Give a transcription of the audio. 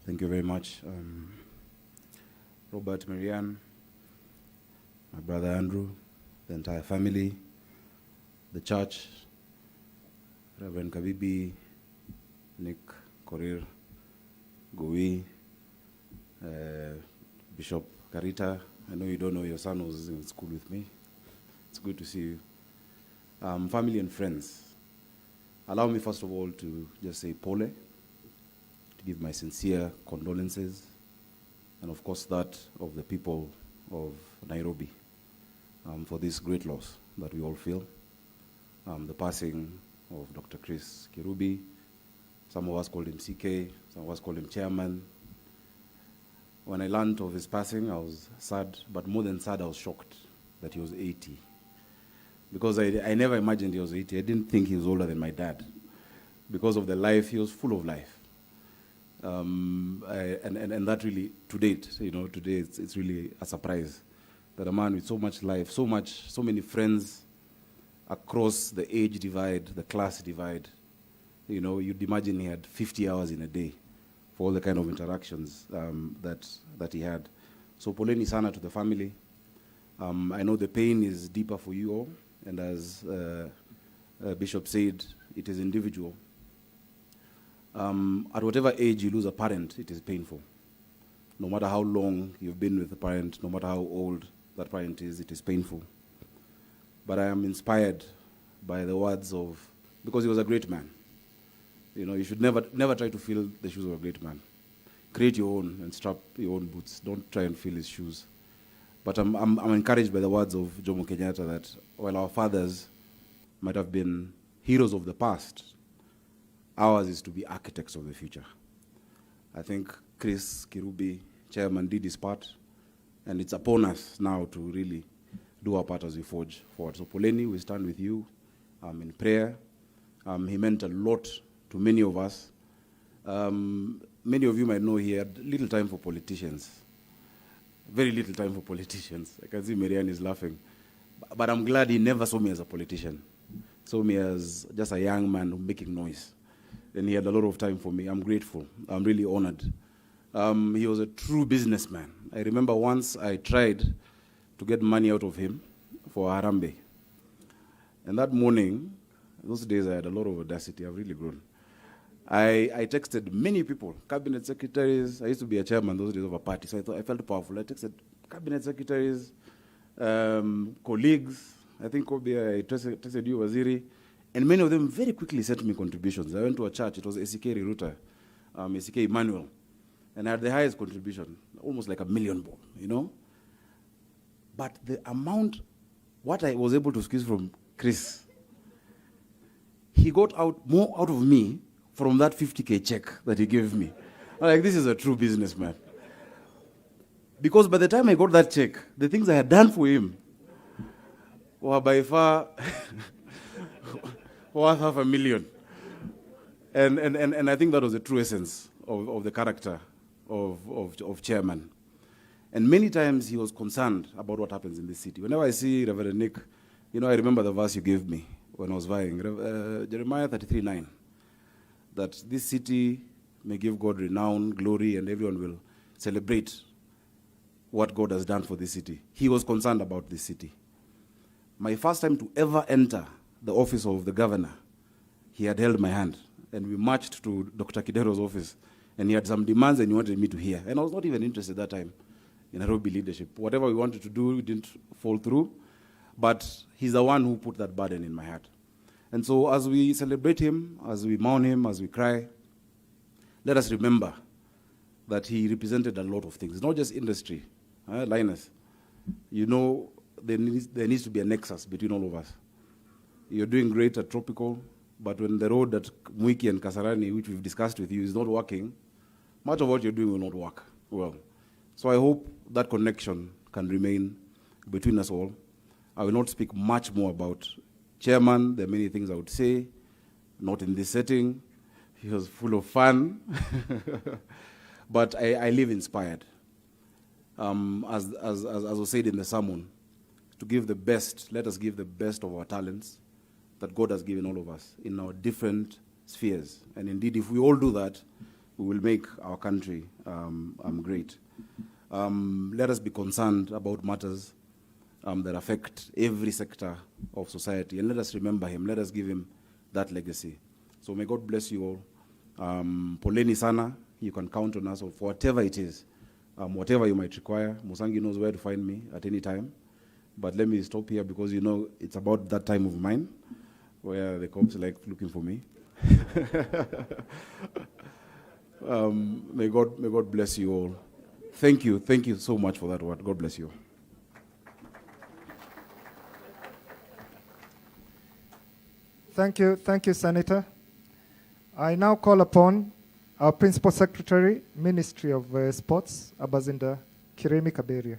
Thank you very much. Robert, Marianne, my brother Andrew, the entire family, the church, Reverend Kabibi, Nick, Korir, Gowi, Bishop Karita. I know you don't know your son was in school with me. It's good to see you. Family and friends. Allow me first of all to just say pole, to give my sincere condolences, and of course that of the people of Nairobi for this great loss that we all feel. The passing of Dr. Chris Kirubi. Some of us called him CK, some of us called him chairman. When I learned of his passing, I was sad, but more than sad, I was shocked that he was 80. Because I never imagined he was 80. I didn't think he was older than my dad. Because of the life, he was full of life. And that really, to date, today it's really a surprise that a man with so much life, so many friends across the age divide, the class divide, you'd imagine he had 50 hours in a day for all the kind of interactions that he had. So poleni sana to the family. I know the pain is deeper for you all, and as Bishop said, it is individual. At whatever age you lose a parent, it is painful. No matter how long you've been with the parent, no matter how old that parent is, it is painful. But I am inspired by the words of, because he was a great man. You should never try to fill the shoes of a great man. Create your own and strap your own boots. Don't try and fill his shoes. But I'm encouraged by the words of Jomo Kenyatta that while our fathers might have been heroes of the past, ours is to be architects of the future. I think Chris Kirubi, chairman, did his part, and it's upon us now to really do our part as we forge forward. So Poleni, we stand with you in prayer. He meant a lot to many of us. Many of you might know he had little time for politicians. Very little time for politicians. I can see Marianne is laughing. But I'm glad he never saw me as a politician. He saw me as just a young man making noise. And he had a lot of time for me. I'm grateful. I'm really honored. He was a true businessman. I remember once I tried to get money out of him for Harambe. And that morning, those days I had a lot of audacity. I've really grown. I texted many people, cabinet secretaries. I used to be a chairman those days of a party, so I felt powerful. I texted cabinet secretaries, colleagues. I think I texted you, Waziri. And many of them very quickly sent me contributions. I went to a church. It was ACK Riruta, ACK Emmanuel. And I had the highest contribution, almost like $1 million, But the amount, what I was able to squeeze from Chris, he got more out of me from that 50K check that he gave me. I'm like, this is a true businessman. Because by the time I got that check, the things I had done for him were by far worth $500,000. And I think that was the true essence of the character of chairman. And many times he was concerned about what happens in this city. Whenever I see Reverend Nick, I remember the verse you gave me when I was vying, Jeremiah 33:9, that this city may give God renown, glory, and everyone will celebrate what God has done for this city. He was concerned about this city. My first time to ever enter the office of the governor, he had held my hand, and we marched to Dr. Kidero's office, and he had some demands and he wanted me to hear. And I was not even interested that time in Nairobi leadership. Whatever we wanted to do, we didn't fall through, but he's the one who put that burden in my heart. And so as we celebrate him, as we mourn him, as we cry, let us remember that he represented a lot of things. It's not just industry. Linus, there needs to be a nexus between all of us. You're doing great at Tropical, but when the road at Mwiki and Kasarani, which we've discussed with you, is not working, much of what you're doing will not work well. So I hope that connection can remain between us all. I will not speak much more about chairman. There are many things I would say, not in this setting. He was full of fun. But I live inspired. As was said in the sermon, to give the best, let us give the best of our talents that God has given all of us in our different spheres. And indeed, if we all do that, we will make our country great. Let us be concerned about matters that affect every sector of society, and let us remember him. Let us give him that legacy. So may God bless you all. Poleni sana, you can count on us for whatever it is, whatever you might require. Musangi knows where to find me at any time. But let me stop here because you know it's about that time of mine where the cops like looking for me. May God bless you all. Thank you so much for that word. God bless you. Thank you, Senator. I now call upon our Principal Secretary, Ministry of Sports, Abazinda Kiremi Kaberia.